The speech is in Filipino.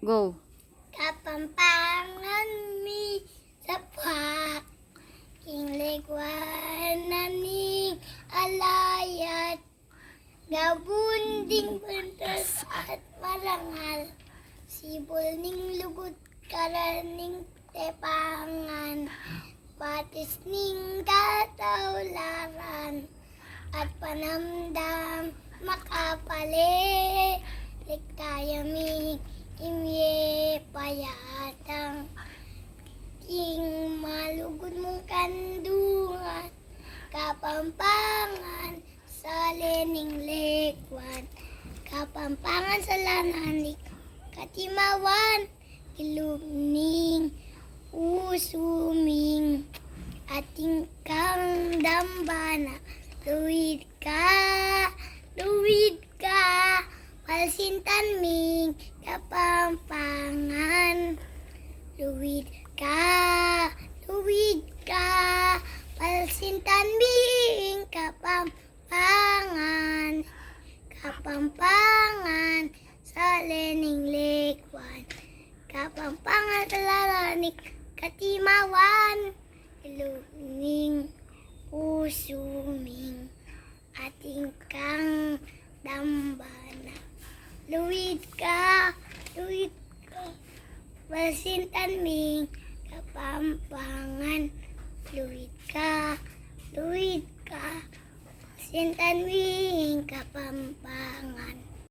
Go. Kapampangan mi sapak Kinglegwan naning alayat Gabunding bentas at marangal Sibol ning lugut karaning tepangan Patis ning katawlaran At panamdam makapale Likayamig imye payatang King malugod mong kandungan Kapampangan sa lening lekwan Kapampangan sa lananik Katimawan Ilumning usuming Ating kang dambana Luwid ka Palsintan ming kapampangan Luwid ka Palsintan ming kapampangan Kapampangan sa lening lekwan Kapampangan sa lalanik katimawan Iluming usuming Ating kang dambana Luwid ka Palsintan ming kapampangan Luwid ka Palsintan ming kapampangan